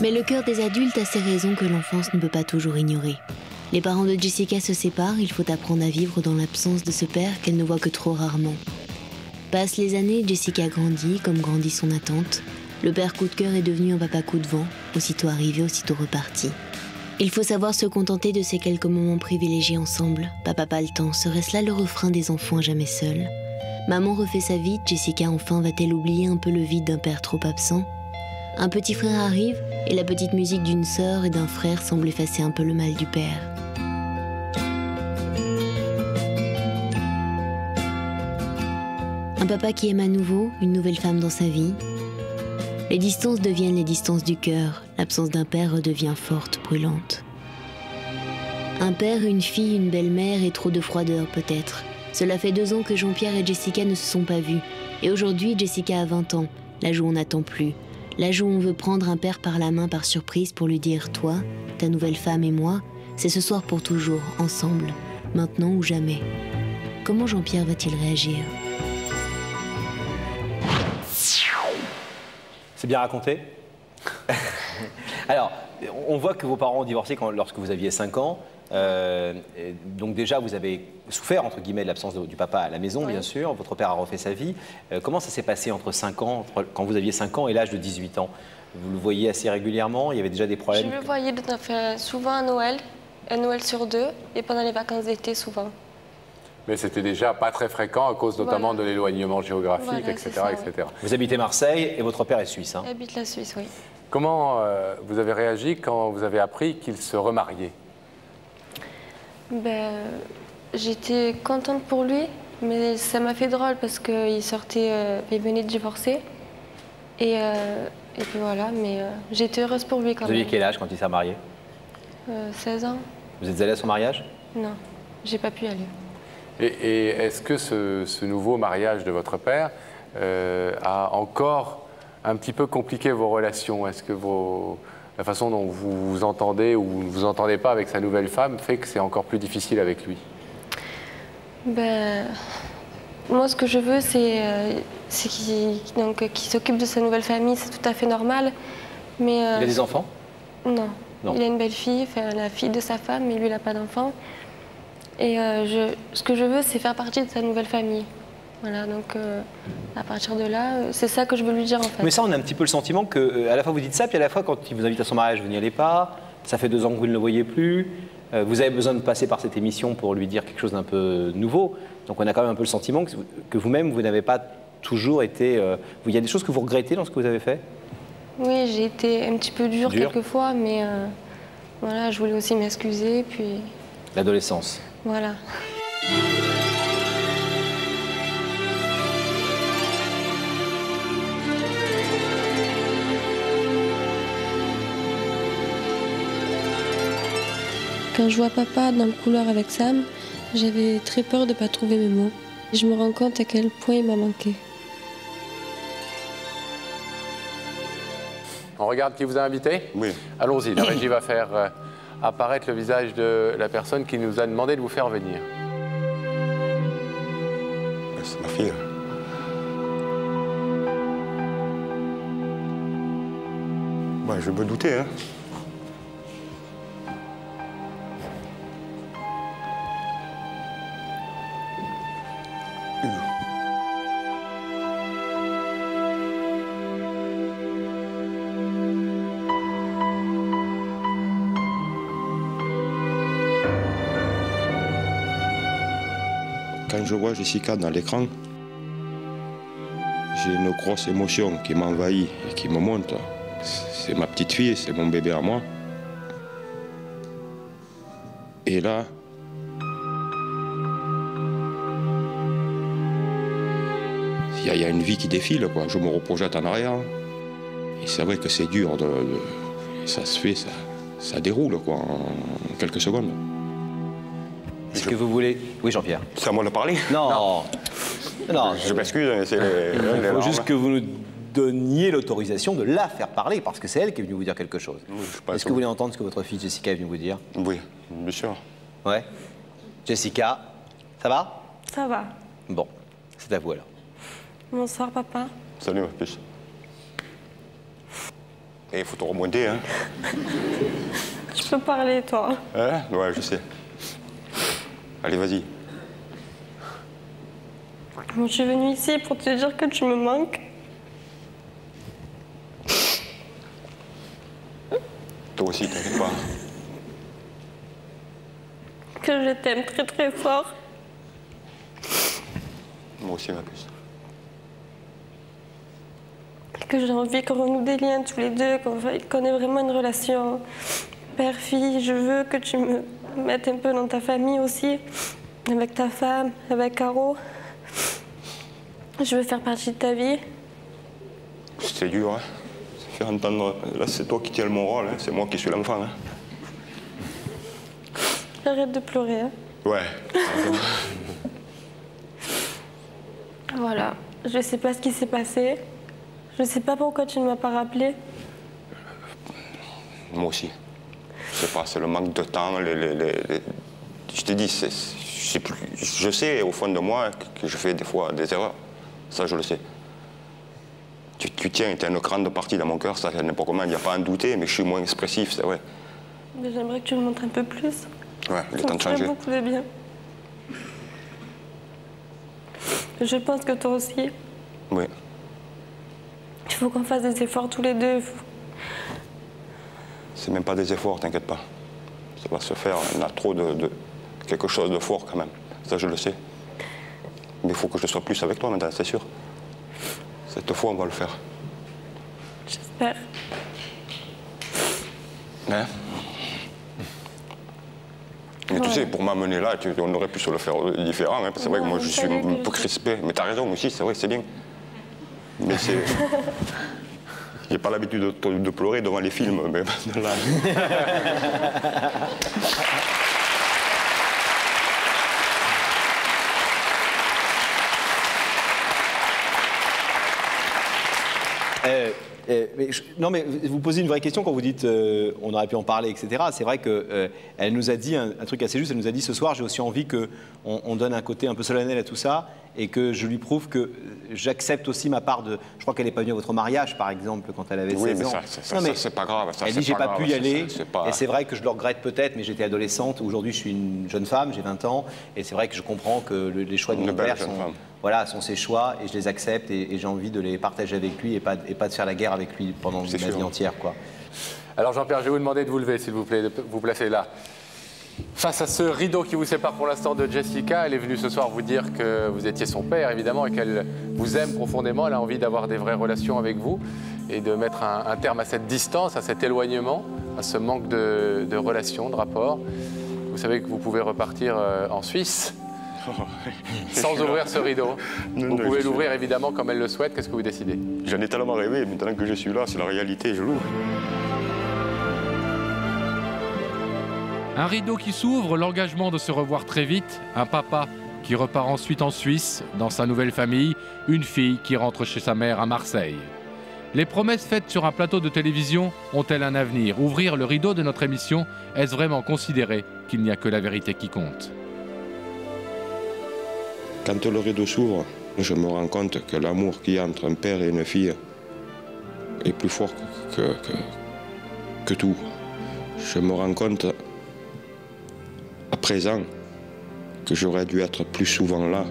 Mais le cœur des adultes a ses raisons que l'enfance ne peut pas toujours ignorer. Les parents de Jessica se séparent, il faut apprendre à vivre dans l'absence de ce père qu'elle ne voit que trop rarement. Passent les années, Jessica grandit, comme grandit son attente. Le père coup de cœur est devenu un papa coup de vent, aussitôt arrivé, aussitôt reparti. Il faut savoir se contenter de ces quelques moments privilégiés ensemble. Papa pas le temps, serait-ce là le refrain des enfants à jamais seuls? Maman refait sa vie, Jessica enfin va-t-elle oublier un peu le vide d'un père trop absent? Un petit frère arrive, et la petite musique d'une sœur et d'un frère semble effacer un peu le mal du père. Un papa qui aime à nouveau, une nouvelle femme dans sa vie. Les distances deviennent les distances du cœur, l'absence d'un père redevient forte, brûlante. Un père, une fille, une belle-mère et trop de froideur peut-être. Cela fait 2 ans que Jean-Pierre et Jessica ne se sont pas vus. Et aujourd'hui, Jessica a 20 ans, l'âge où on n'attend plus. L'âge où on veut prendre un père par la main par surprise pour lui dire « Toi, ta nouvelle femme et moi, c'est ce soir pour toujours, ensemble, maintenant ou jamais ». Comment Jean-Pierre va-t-il réagir ? C'est bien raconté. Alors, on voit que vos parents ont divorcé lorsque vous aviez 5 ans. Donc déjà, vous avez souffert, entre guillemets, de l'absence du papa à la maison, bien sûr. Votre père a refait sa vie. Comment ça s'est passé entre 5 ans, quand vous aviez 5 ans et l'âge de 18 ans? Vous le voyiez assez régulièrement? Il y avait déjà des problèmes? Je le voyais souvent à Noël, un Noël sur 2, et pendant les vacances d'été, souvent. Mais c'était déjà pas très fréquent à cause notamment de l'éloignement géographique, etc., etc. Vous habitez Marseille et votre père est suisse, hein? Il habite la Suisse, oui. Comment vous avez réagi quand vous avez appris qu'il se remariait? J'étais contente pour lui, mais ça m'a fait drôle parce qu'il il venait de divorcer. Et puis voilà, mais j'étais heureuse pour lui quand même. Vous aviez quel âge quand il s'est marié? 16 ans. Vous êtes allé à son mariage? Non, j'ai pas pu y aller. Et est-ce que ce nouveau mariage de votre père a encore un petit peu compliqué vos relations? Est-ce que la façon dont vous vous entendez ou ne vous entendez pas avec sa nouvelle femme fait que c'est encore plus difficile avec lui? Moi, ce que je veux, c'est qu'il s'occupe de sa nouvelle famille, c'est tout à fait normal. Mais, il a des enfants? Non. Non. Il a une belle fille, la fille de sa femme, mais lui, il n'a pas d'enfant. Et ce que je veux, c'est faire partie de sa nouvelle famille. Voilà, donc à partir de là, c'est ça que je veux lui dire en fait. Mais ça, on a un petit peu le sentiment que à la fois vous dites ça, puis à la fois quand il vous invite à son mariage, vous n'y allez pas. Ça fait 2 ans que vous ne le voyez plus. Vous avez besoin de passer par cette émission pour lui dire quelque chose d'un peu nouveau. Donc on a quand même un peu le sentiment que vous-même, vous n'avez pas toujours été... il y a des choses que vous regrettez dans ce que vous avez fait? Oui, j'ai été un petit peu dure quelquefois, mais voilà, je voulais aussi m'excuser, puis... L'adolescence. Voilà. Quand je vois papa dans le couloir avec Sam, j'avais très peur de ne pas trouver mes mots. Je me rends compte à quel point il m'a manqué. On regarde qui vous a invité? Oui. Allons-y, la régie va faire apparaître le visage de la personne qui nous a demandé de vous faire venir. C'est ma fille. Je me doutais, hein. Quand je vois Jessica dans l'écran, j'ai une grosse émotion qui m'envahit et qui me monte. C'est ma petite fille, c'est mon bébé à moi. Et là, il y a une vie qui défile, quoi. Je me reprojette en arrière. Et c'est vrai que c'est dur, ça se fait, ça déroule, quoi, en quelques secondes. Est-ce que vous voulez... Oui, Jean-Pierre. C'est à moi de parler? Non. Non. Je m'excuse, c'est il faut juste que vous nous donniez l'autorisation de la faire parler, parce que c'est elle qui est venue vous dire quelque chose. Est-ce que vous voulez entendre ce que votre fille Jessica est venue vous dire? Oui, bien sûr. Ouais. Jessica, ça va? Ça va. Bon, c'est à vous alors. Bonsoir, papa. Salut, ma puce. Et il faut te remonter, hein. Tu peux parler, toi. Hein? Ouais, je sais. Allez, vas-y. Je suis venue ici pour te dire que tu me manques. Toi aussi, t'inquiète pas. Que je t'aime très très fort. Moi aussi, ma puce. Que j'ai envie qu'on renoue des liens tous les deux, qu'on ait vraiment une relation père-fille. Je veux que tu me mettes un peu dans ta famille aussi, avec ta femme, avec Caro. Je veux faire partie de ta vie. C'est dur, hein. Ça fait entendre. Là, c'est toi qui tiens mon rôle, hein. C'est moi qui suis l'enfant, hein. Arrête de pleurer. Hein. Ouais. Voilà. Je ne sais pas ce qui s'est passé. Je ne sais pas pourquoi tu ne m'as pas rappelé. Moi aussi. Je sais pas, c'est le manque de temps. Je t'ai dit, je sais au fond de moi que je fais des fois des erreurs. Ça, je le sais. Tu tiens, tu as une grande partie dans mon cœur, ça, n'importe comment, il n'y a pas à en douter, mais je suis moins expressif, c'est vrai. Mais j'aimerais que tu me montres un peu plus. Ouais, il est Ça temps me de ferait changer. beaucoup de bien. Je pense que toi aussi. Oui. Il faut qu'on fasse des efforts tous les deux. C'est même pas des efforts, t'inquiète pas. Ça va se faire, on a trop de quelque chose de fort quand même. Ça, je le sais. Mais il faut que je sois plus avec toi maintenant, c'est sûr. Cette fois, on va le faire. J'espère. Hein? Mais tu Ouais. sais, pour m'amener là, on aurait pu se le faire différent. Hein. C'est vrai que moi, je suis un peu crispé. Mais t'as raison aussi, c'est vrai, c'est bien. Mais c'est... J'ai pas l'habitude de pleurer devant les films, mais là... Non, mais vous posez une vraie question quand vous dites on aurait pu en parler, etc. C'est vrai qu'elle nous a dit un truc assez juste. Elle nous a dit ce soir, j'ai aussi envie qu'on donne un côté un peu solennel à tout ça et que je lui prouve que j'accepte aussi ma part de. Je crois qu'elle n'est pas venue à votre mariage, par exemple, quand elle avait 16 ans. Oui, mais ça, c'est pas grave. Ça, Elle dit j'ai pas pu y aller. pas... Et c'est vrai que je le regrette peut-être, mais j'étais adolescente. Aujourd'hui, je suis une jeune femme, j'ai 20 ans. Et c'est vrai que je comprends que les choix de mon père sont ses choix et je les accepte et j'ai envie de les partager avec lui et pas de faire la guerre avec lui pendant ma vie entière, quoi. Alors Jean-Pierre, je vais vous demander de vous lever, s'il vous plaît, de vous placer là. Face à ce rideau qui vous sépare pour l'instant de Jessica, elle est venue ce soir vous dire que vous étiez son père, évidemment, et qu'elle vous aime profondément. Elle a envie d'avoir des vraies relations avec vous et de mettre un terme à cette distance, à cet éloignement, à ce manque de relations, de rapports. Vous savez que vous pouvez repartir en Suisse sans ouvrir ce rideau. Vous pouvez l'ouvrir évidemment comme elle le souhaite. Qu'est-ce que vous décidez? J'en ai tellement rêvé, maintenant que je suis là, c'est la réalité, je l'ouvre. Un rideau qui s'ouvre, l'engagement de se revoir très vite, un papa qui repart ensuite en Suisse, dans sa nouvelle famille, une fille qui rentre chez sa mère à Marseille. Les promesses faites sur un plateau de télévision ont-elles un avenir? Ouvrir le rideau de notre émission, est-ce vraiment considérer qu'il n'y a que la vérité qui compte? Quand le rideau s'ouvre, je me rends compte que l'amour qu'il y a entre un père et une fille est plus fort que tout. Je me rends compte à présent que j'aurais dû être plus souvent là.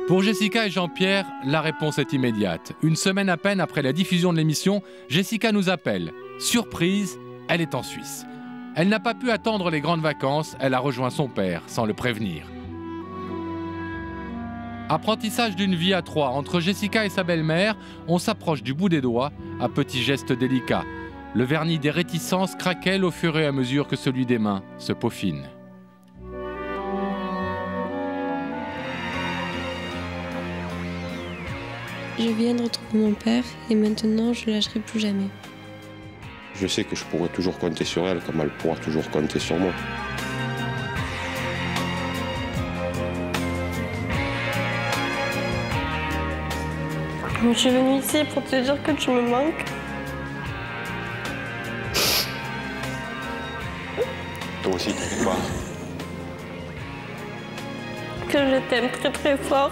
Pour Jessica et Jean-Pierre, la réponse est immédiate. Une semaine à peine après la diffusion de l'émission, Jessica nous appelle. Surprise, elle est en Suisse. Elle n'a pas pu attendre les grandes vacances, elle a rejoint son père sans le prévenir. Apprentissage d'une vie à trois. Entre Jessica et sa belle-mère, on s'approche du bout des doigts, à petits gestes délicats. Le vernis des réticences craquelle au fur et à mesure que celui des mains se peaufine. Je viens de retrouver mon père et maintenant je ne lâcherai plus jamais. Je sais que je pourrai toujours compter sur elle comme elle pourra toujours compter sur moi. Je suis venue ici pour te dire que tu me manques. Toi aussi, t'inquiète pas. Que je t'aime très très fort.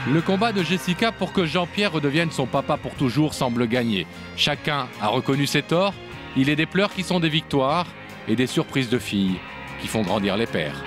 Le combat de Jessica pour que Jean-Pierre redevienne son papa pour toujours semble gagner. Chacun a reconnu ses torts, il est des pleurs qui sont des victoires et des surprises de filles qui font grandir les pères.